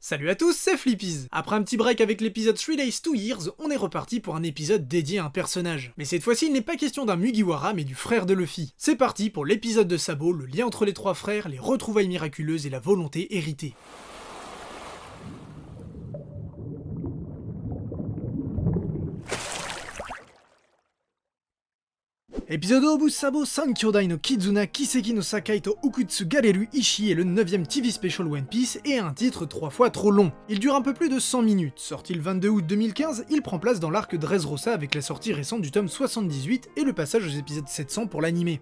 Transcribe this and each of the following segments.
Salut à tous, c'est Flippies. Après un petit break avec l'épisode 3 Days 2 Years, on est reparti pour un épisode dédié à un personnage. Mais cette fois-ci, il n'est pas question d'un Mugiwara, mais du frère de Luffy. C'est parti pour l'épisode de Sabo, le lien entre les trois frères, les retrouvailles miraculeuses et la volonté héritée. Épisode Obu Sabo Sankyodai no Kizuna Kiseki no Sakai to Ukutsu Gareru Ishii est le 9ème TV Special One Piece et a un titre 3 fois trop long. Il dure un peu plus de 100 minutes. Sorti le 22 août 2015, il prend place dans l'arc Dressrosa avec la sortie récente du tome 78 et le passage aux épisodes 700 pour l'animé.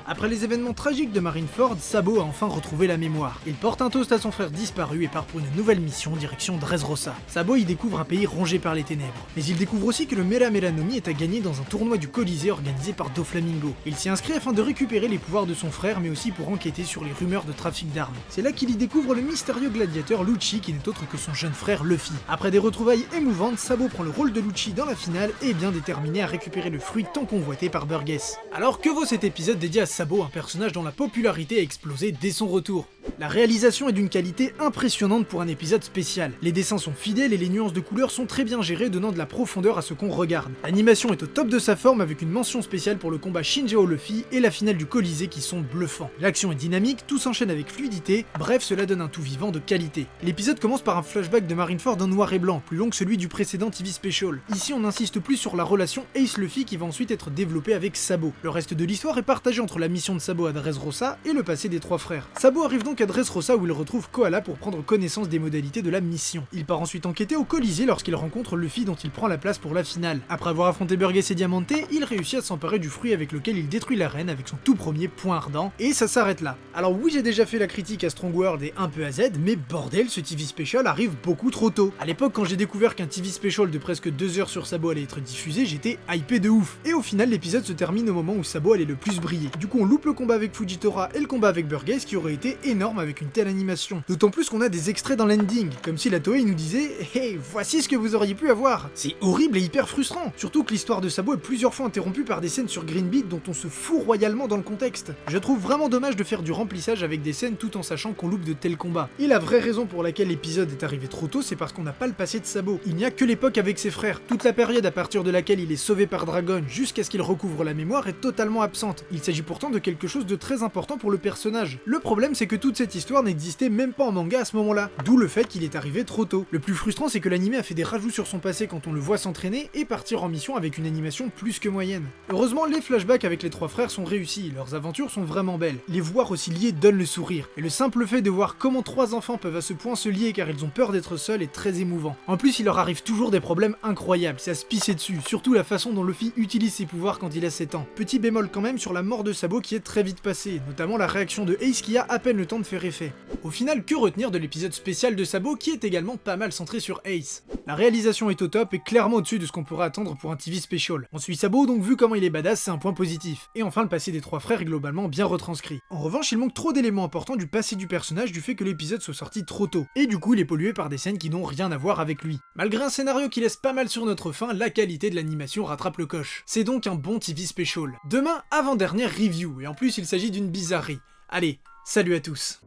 Après les événements tragiques de Marineford, Sabo a enfin retrouvé la mémoire. Il porte un toast à son frère disparu et part pour une nouvelle mission direction Dressrosa. Sabo y découvre un pays rongé par les ténèbres. Mais il découvre aussi que le Mera Mera no Mi est à gagner dans un tournoi du Colisée organisé par Doflamingo. Il s'y inscrit afin de récupérer les pouvoirs de son frère mais aussi pour enquêter sur les rumeurs de trafic d'armes. C'est là qu'il y découvre le mystérieux gladiateur Lucci qui n'est autre que son jeune frère Luffy. Après des retrouvailles émouvantes, Sabo prend le rôle de Lucci dans la finale et est bien déterminé à récupérer le fruit tant convoité par Burgess. Alors que vaut cet épisode dédié à Sabo, un personnage dont la popularité a explosé dès son retour? La réalisation est d'une qualité impressionnante pour un épisode spécial. Les dessins sont fidèles et les nuances de couleurs sont très bien gérées, donnant de la profondeur à ce qu'on regarde. L'animation est au top de sa forme avec une mention spéciale pour le combat Shinjao-Luffy et la finale du Colisée qui sont bluffants. L'action est dynamique, tout s'enchaîne avec fluidité, bref cela donne un tout vivant de qualité. L'épisode commence par un flashback de Marineford en noir et blanc, plus long que celui du précédent TV Special. Ici on insiste plus sur la relation Ace-Luffy qui va ensuite être développée avec Sabo. Le reste de l'histoire est partagé entre la mission de Sabo à Dressrosa et le passé des trois frères. Sabo arrive donc à Dressrosa où il retrouve Koala pour prendre connaissance des modalités de la mission. Il part ensuite enquêter au Colisée lorsqu'il rencontre Luffy dont il prend la place pour la finale. Après avoir affronté Burgess et Diamante, il réussit à s'emparer du fruit avec lequel il détruit l'arène avec son tout premier point ardent, et ça s'arrête là. Alors oui, j'ai déjà fait la critique à Strong World et un peu à Z, mais bordel, ce TV Special arrive beaucoup trop tôt. À l'époque, quand j'ai découvert qu'un TV Special de presque 2 heures sur Sabo allait être diffusé, j'étais hypé de ouf. Et au final, l'épisode se termine au moment où Sabo allait le plus briller. Du coup, on loupe le combat avec Fujitora et le combat avec Burgess qui aurait été énorme avec une telle animation. D'autant plus qu'on a des extraits dans l'ending, comme si la Toei nous disait « Hey, voici ce que vous auriez pu avoir !» C'est horrible et hyper frustrant, surtout que l'histoire de Sabo est plusieurs fois interrompue par des scènes sur Green Beat dont on se fout royalement dans le contexte. Je trouve vraiment dommage de faire du remplissage avec des scènes tout en sachant qu'on loupe de tels combats. Et la vraie raison pour laquelle l'épisode est arrivé trop tôt, c'est parce qu'on n'a pas le passé de Sabo. Il n'y a que l'époque avec ses frères. Toute la période à partir de laquelle il est sauvé par Dragon jusqu'à ce qu'il recouvre la mémoire est totalement absente. Il s'agit pourtant de quelque chose de très important pour le personnage. Le problème c'est que toute cette histoire n'existait même pas en manga à ce moment-là, d'où le fait qu'il est arrivé trop tôt. Le plus frustrant c'est que l'anime a fait des rajouts sur son passé quand on le voit s'entraîner et partir en mission avec une animation plus que moyenne. Heureusement les flashbacks avec les trois frères sont réussis, leurs aventures sont vraiment belles. Les voir aussi liés donne le sourire, et le simple fait de voir comment trois enfants peuvent à ce point se lier car ils ont peur d'être seuls est très émouvant. En plus il leur arrive toujours des problèmes incroyables, c'est à se pisser dessus, surtout la façon dont Luffy utilise ses pouvoirs quand il a 7 ans. Petit bémol quand même sur la mort de Sabo qui est très vite passée, notamment la réaction de Ace qui a à peine le temps de faire effet. Au final, que retenir de l'épisode spécial de Sabo qui est également pas mal centré sur Ace? La réalisation est au top et clairement au-dessus de ce qu'on pourrait attendre pour un TV Special. On suit Sabo donc vu comment il est badass c'est un point positif. Et enfin le passé des trois frères est globalement bien retranscrit. En revanche il manque trop d'éléments importants du passé du personnage du fait que l'épisode soit sorti trop tôt. Et du coup il est pollué par des scènes qui n'ont rien à voir avec lui. Malgré un scénario qui laisse pas mal sur notre faim, la qualité de l'animation rattrape le coche. C'est donc un bon TV Special. Demain, avant-dernière review, et en plus il s'agit d'une bizarrerie. Allez, salut à tous.